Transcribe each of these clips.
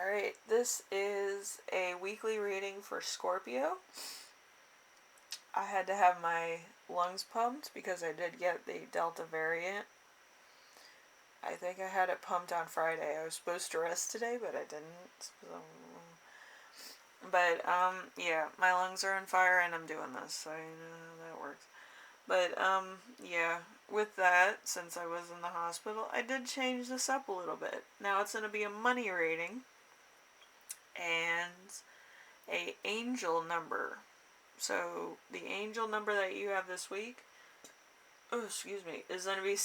Alright, this is a weekly reading for Scorpio. I had to have my lungs pumped because I did get the Delta variant. I think I had it pumped on Friday. I was supposed to rest today, but I didn't. Yeah, my lungs are on fire and I'm doing this, so you know that works. But, yeah, with that, since I was in the hospital, I did change this up a little bit. Now it's going to be a money reading and a angel number. So the angel number that you have this week, is going to be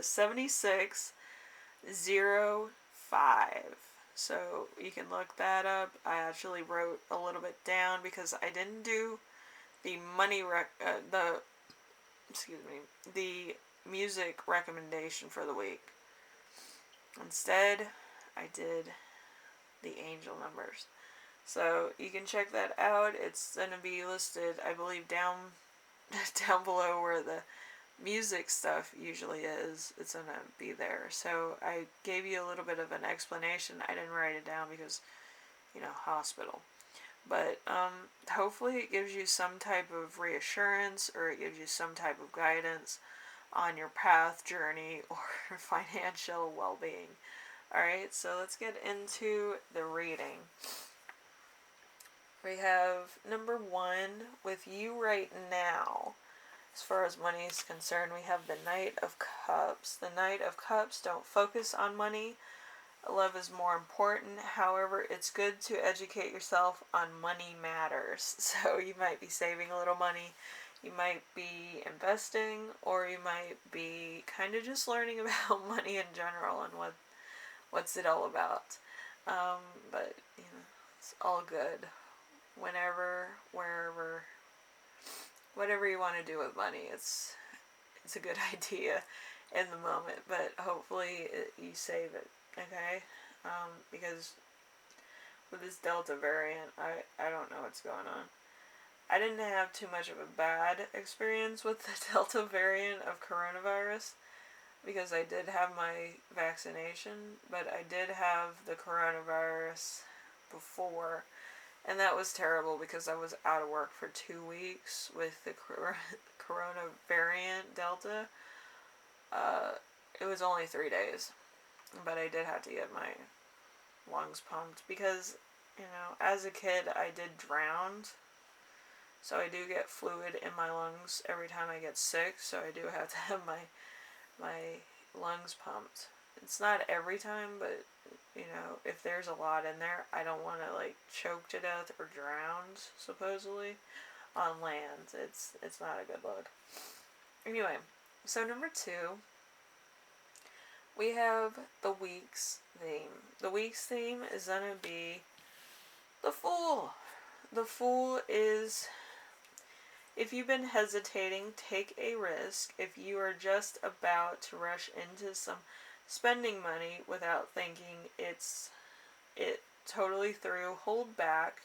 7605. So you can look that up. I actually wrote a little bit down because I didn't do the the music recommendation for the week. Instead, I did the angel numbers. So you can check that out. It's going to be listed, I believe, down below where the music stuff usually is. It's going to be there. So I gave you a little bit of an explanation. I didn't write it down because, hospital. But hopefully it gives you some type of reassurance, or it gives you some type of guidance on your path, journey, or financial well-being. Alright, so let's get into the reading. We have number 1 with you right now. As far as money is concerned, we have the Knight of Cups. The Knight of Cups don't focus on money. Love is more important. However, it's good to educate yourself on money matters. So you might be saving a little money. You might be investing, or you might be kind of just learning about money in general and what's it all about. But, it's all good. Whenever, wherever, whatever you want to do with money, it's a good idea in the moment, but hopefully you save it, okay? Because with this Delta variant, I don't know what's going on. I didn't have too much of a bad experience with the Delta variant of coronavirus because I did have my vaccination, but I did have the coronavirus before. And that was terrible because I was out of work for 2 weeks with the corona variant Delta. It was only 3 days, but I did have to get my lungs pumped because, as a kid I did drown. So I do get fluid in my lungs every time I get sick, so I do have to have my lungs pumped. It's not every time, but if there's a lot in there, I don't want to choke to death or drown, supposedly, on land. It's not a good look. Anyway, so number 2, we have the week's theme. The week's theme is going to be the Fool. The Fool is, if you've been hesitating, take a risk. If you are just about to rush into some spending money without thinking it totally through, hold back.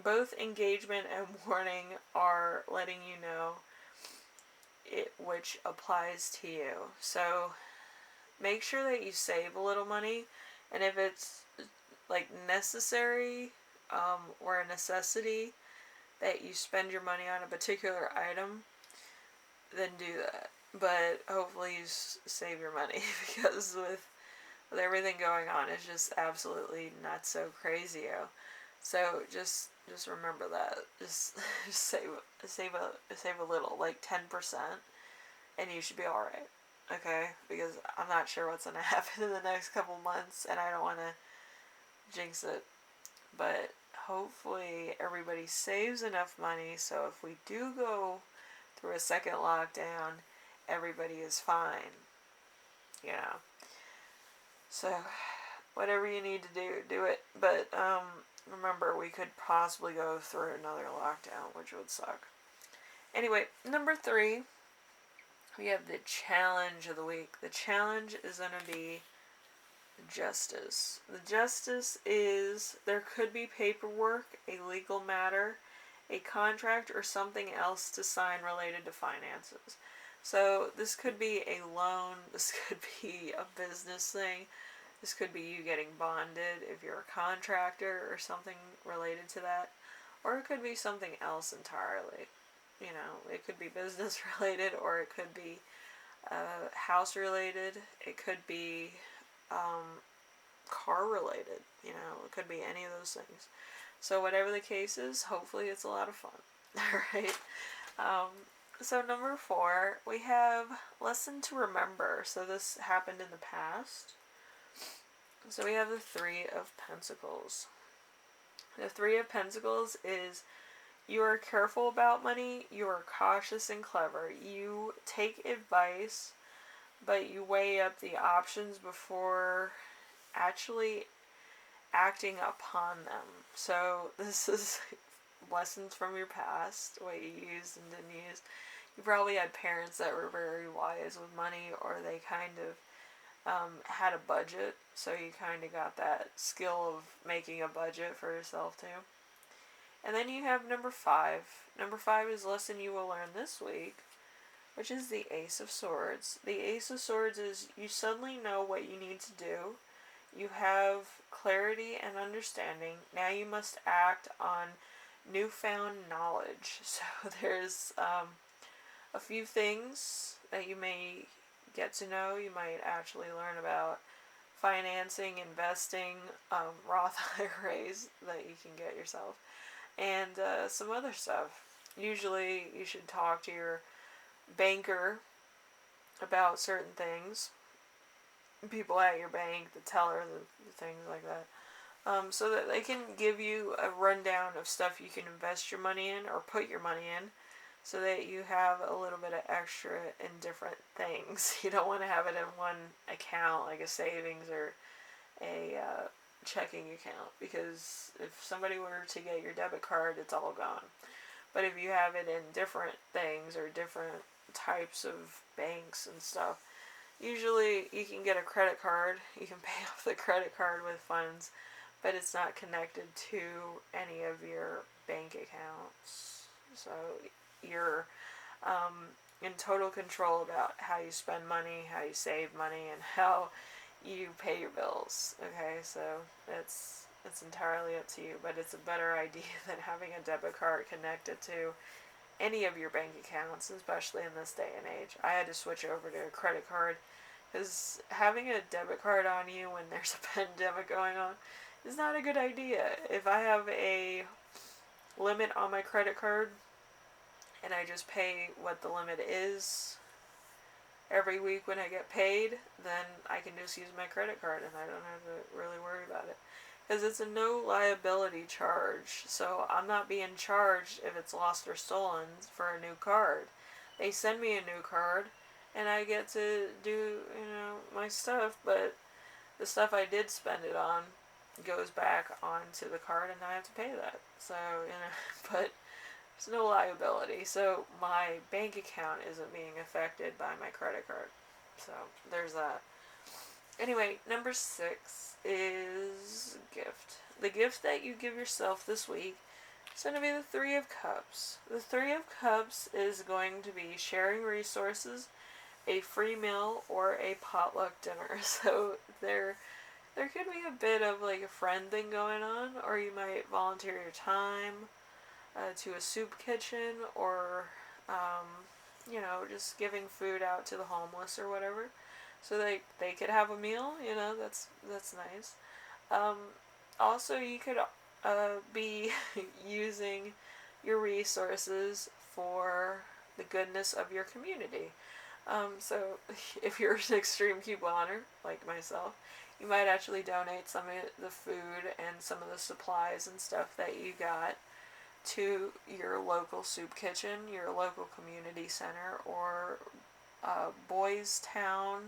Both engagement and warning are letting you know which applies to you. So make sure that you save a little money, and if it's necessary or a necessity that you spend your money on a particular item, then do that. But hopefully you save your money because with everything going on, it's just absolutely not so crazy. So just remember that. Just save a little, 10%, and you should be all right. Okay, because I'm not sure what's gonna happen in the next couple months, and I don't want to jinx it. But hopefully everybody saves enough money so if we do go through a second lockdown, everybody is fine. So whatever you need to do it. But remember, we could possibly go through another lockdown, which would suck. Anyway, number 3, we have the challenge of the week. The challenge is going to be justice. The justice is, there could be paperwork, a legal matter, a contract, or something else to sign related to finances. So this could be a loan, this could be a business thing, This could be you getting bonded if you're a contractor or something related to that. Or it could be something else entirely. It could be business related, or it could be house related. It could be car related. It could be any of those things. So whatever the case is, hopefully it's a lot of fun. Alright. So number 4, we have lesson to remember. So this happened in the past. So we have the 3 of Pentacles. The 3 of Pentacles is you are careful about money, you are cautious and clever. You take advice, but you weigh up the options before actually acting upon them. So this is lessons from your past, what you used and didn't use. You probably had parents that were very wise with money, or they kind of had a budget, so you kind of got that skill of making a budget for yourself too. And then you have number 5. Number 5 is lesson you will learn this week, which is the Ace of Swords. The Ace of Swords is you suddenly know what you need to do. You have clarity and understanding. Now you must act on newfound knowledge. So there's a few things that you may get to know. You might actually learn about financing, investing, Roth IRAs that you can get yourself, and some other stuff. Usually you should talk to your banker about certain things, people at your bank, the teller, the things like that, so that they can give you a rundown of stuff you can invest your money in or put your money in, so that you have a little bit of extra in different things. You don't want to have it in one account, like a savings or a checking account, because if somebody were to get your debit card, it's all gone. But if you have it in different things or different types of banks and stuff, usually you can get a credit card, you can pay off the credit card with funds, but it's not connected to any of your bank accounts. So you're in total control about how you spend money, how you save money, and how you pay your bills. Okay, so it's entirely up to you, but it's a better idea than having a debit card connected to any of your bank accounts, especially in this day and age. I had to switch over to a credit card, because having a debit card on you when there's a pandemic going on is not a good idea. If I have a limit on my credit card and I just pay what the limit is every week when I get paid, then I can just use my credit card and I don't have to really worry about it. Because it's a no liability charge, so I'm not being charged if it's lost or stolen for a new card. They send me a new card and I get to do, my stuff, but the stuff I did spend it on goes back onto the card and I have to pay that. So, but there's no liability. So my bank account isn't being affected by my credit card. So there's that. Anyway, number 6 is gift. The gift that you give yourself this week is going to be the 3 of Cups. The 3 of Cups is going to be sharing resources, a free meal, or a potluck dinner. So there could be a bit of like a friend thing going on, or you might volunteer your time to a soup kitchen, or just giving food out to the homeless or whatever, so they could have a meal. That's nice. Also, you could be using your resources for the goodness of your community. So if you're an extreme couponer like myself, you might actually donate some of the food and some of the supplies and stuff that you got to your local soup kitchen, your local community center, or boys' town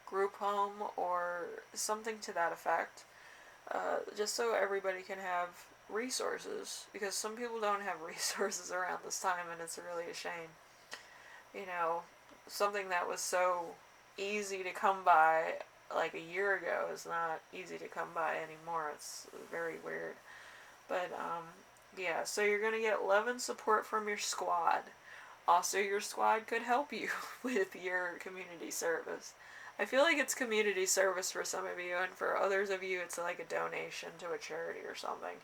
group home, or something to that effect, just so everybody can have resources, because some people don't have resources around this time, and it's really a shame. Something that was so easy to come by like a year ago is not easy to come by anymore. It's very weird. But yeah, so you're going to get love and support from your squad. Also, your squad could help you with your community service. I feel like it's community service for some of you, and for others of you, it's like a donation to a charity or something.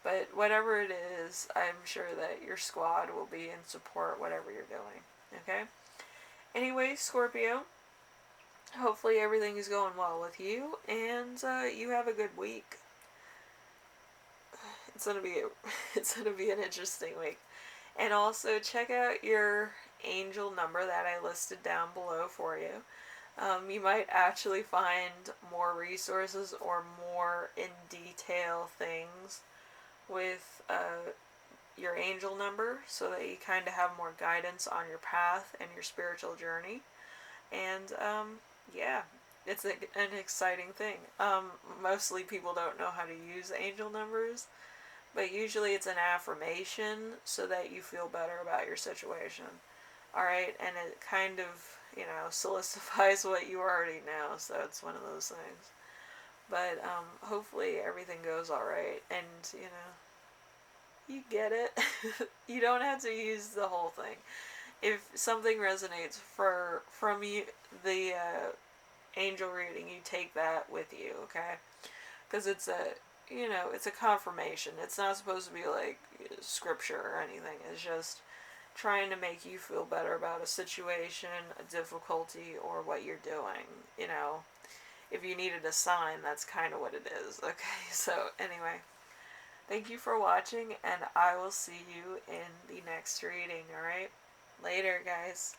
But whatever it is, I'm sure that your squad will be in support, whatever you're doing. Okay? Anyway, Scorpio, hopefully everything is going well with you, and you have a good week. It's gonna be it's gonna be an interesting week. And also check out your angel number that I listed down below for you. You might actually find more resources or more in detail things with your angel number, so that you kind of have more guidance on your path and your spiritual journey. And yeah, it's an exciting thing. Mostly people don't know how to use angel numbers, but usually it's an affirmation so that you feel better about your situation. Alright, and it kind of, solidifies what you already know, so it's one of those things. But hopefully everything goes alright, and, you get it. You don't have to use the whole thing. If something resonates from you, the angel reading, you take that with you, okay? Because it's a confirmation. It's not supposed to be like scripture or anything. It's just trying to make you feel better about a situation, a difficulty, or what you're doing. If you needed a sign, that's kind of what it is. Okay, so anyway, thank you for watching, and I will see you in the next reading, alright? Later, guys.